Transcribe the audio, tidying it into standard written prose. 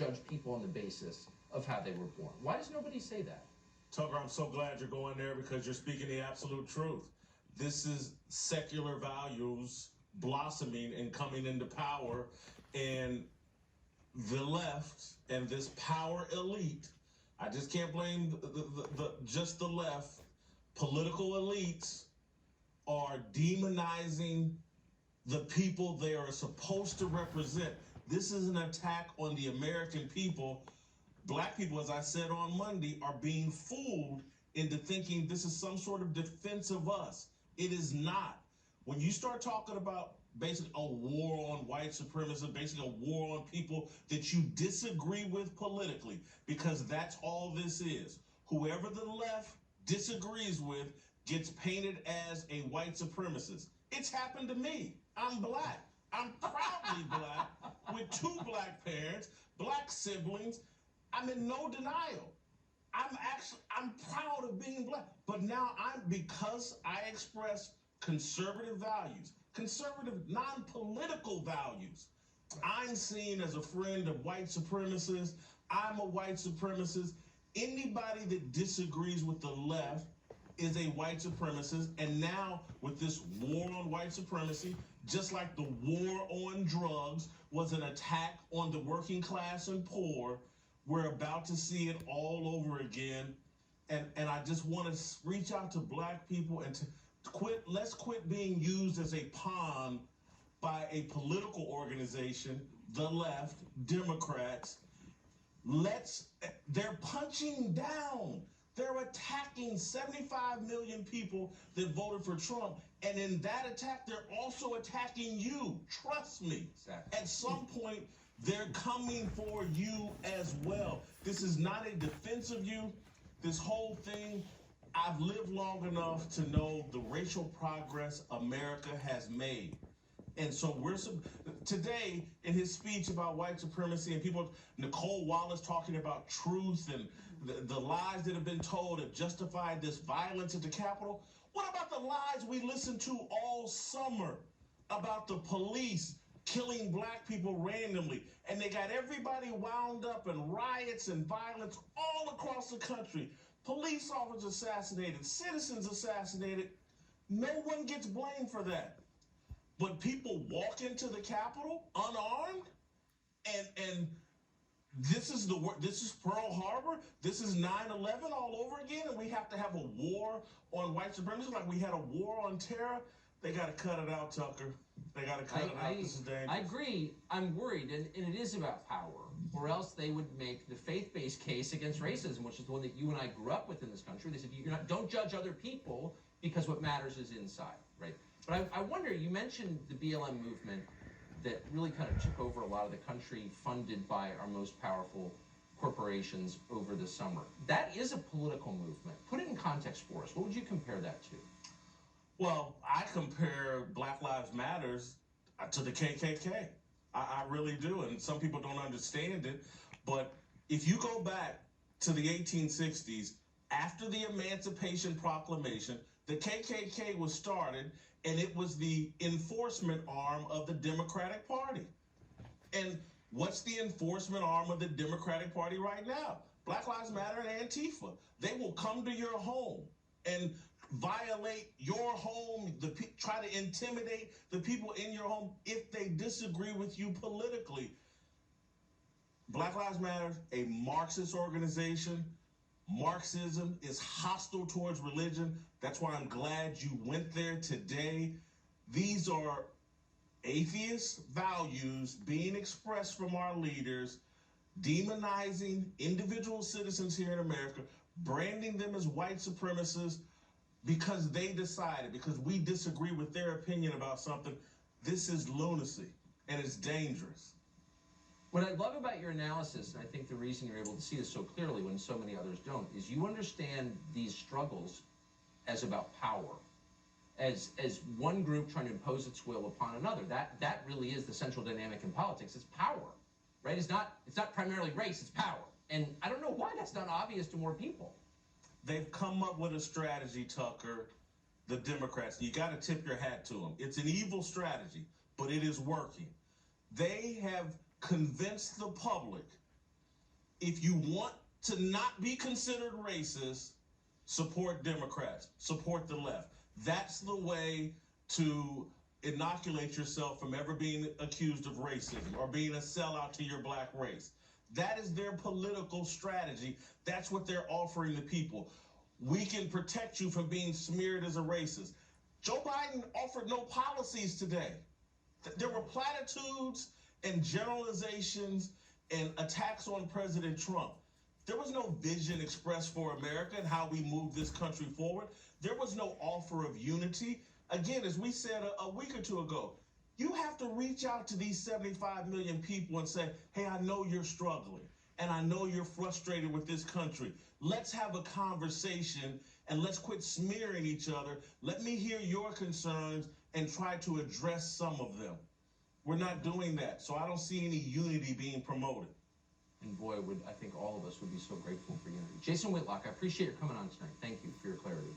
judge people on the basis of how they were born. Why does nobody say that? Tucker, I'm so glad you're going there because you're speaking the absolute truth. This is secular values blossoming and coming into power, and the left and this power elite, I just can't blame just the left, political elites are demonizing the people they are supposed to represent. This is an attack on the American people. Black people, as I said on Monday, are being fooled into thinking this is some sort of defense of us. It is not. When you start talking about basically a war on white supremacy, basically a war on people that you disagree with politically, because that's all this is. Whoever the left disagrees with gets painted as a white supremacist. It's happened to me. I'm black. I'm proudly black with 2 black parents, black siblings. I'm in no denial. I'm proud of being black. But now because I express conservative values, conservative non-political values, I'm seen as a friend of white supremacists. I'm a white supremacist. Anybody that disagrees with the left is a white supremacist. And now with this war on white supremacy, just like the war on drugs was an attack on the working class and poor, we're about to see it all over again. And I just want to reach out to black people and to let's quit being used as a pawn by a political organization, the left, Democrats. They're punching down. They're attacking 75 million people that voted for Trump. And in that attack, they're also attacking you. Trust me. Exactly. At some point, they're coming for you as well. This is not a defense of you. This whole thing, I've lived long enough to know the racial progress America has made. And so today, in his speech about white supremacy and people, Nicole Wallace talking about truth and the lies that have been told have justified this violence at the Capitol. What about the lies we listened to all summer about the police killing black people randomly? And they got everybody wound up in riots and violence all across the country. Police officers assassinated, citizens assassinated. No one gets blamed for that. But people walk into the Capitol unarmed, and this is Pearl Harbor. This is 9/11 all over again, and we have to have a war on white supremacy like we had a war on terror. They got to cut it out, Tucker. They got to cut it out. This is dangerous. I agree. I'm worried, and it is about power, or else they would make the faith-based case against racism, which is the one that you and I grew up with in this country. They said, don't judge other people because what matters is inside, right? But I wonder, you mentioned the BLM movement that really kind of took over a lot of the country, funded by our most powerful corporations over the summer. That is a political movement. Put it in context for us. What would you compare that to? Well, I compare Black Lives Matters to the KKK. I really do, and some people don't understand it. But if you go back to the 1860s, after the Emancipation Proclamation, the KKK was started, and it was the enforcement arm of the Democratic Party. And what's the enforcement arm of the Democratic Party right now? Black Lives Matter and Antifa. They will come to your home and violate your home, try to intimidate the people in your home if they disagree with you politically. Black Lives Matter, a Marxist organization. Marxism is hostile towards religion. That's why I'm glad you went there today. These are atheist values being expressed from our leaders, demonizing individual citizens here in America, branding them as white supremacists because they decided, because we disagree with their opinion about something. This is lunacy, and it's dangerous. What I love about your analysis, and I think the reason you're able to see this so clearly when so many others don't, is you understand these struggles as about power, as one group trying to impose its will upon another. That really is the central dynamic in politics. It's power, right? It's not primarily race, it's power. And I don't know why that's not obvious to more people. They've come up with a strategy, Tucker, the Democrats. You got to tip your hat to them. It's an evil strategy, but it is working. They have convinced the public if you want to not be considered racist, support Democrats, support the left. That's the way to inoculate yourself from ever being accused of racism or being a sellout to your black race. That is their political strategy. That's what they're offering the people. We can protect you from being smeared as a racist. Joe Biden offered no policies today. There were platitudes and generalizations and attacks on President Trump. There was no vision expressed for America and how we move this country forward. There was no offer of unity. Again, as we said a week or two ago, you have to reach out to these 75 million people and say, hey, I know you're struggling and I know you're frustrated with this country. Let's have a conversation and let's quit smearing each other. Let me hear your concerns and try to address some of them. We're not doing that, so I don't see any unity being promoted. And boy, I think all of us would be so grateful for unity. Jason Whitlock, I appreciate your coming on tonight. Thank you for your clarity.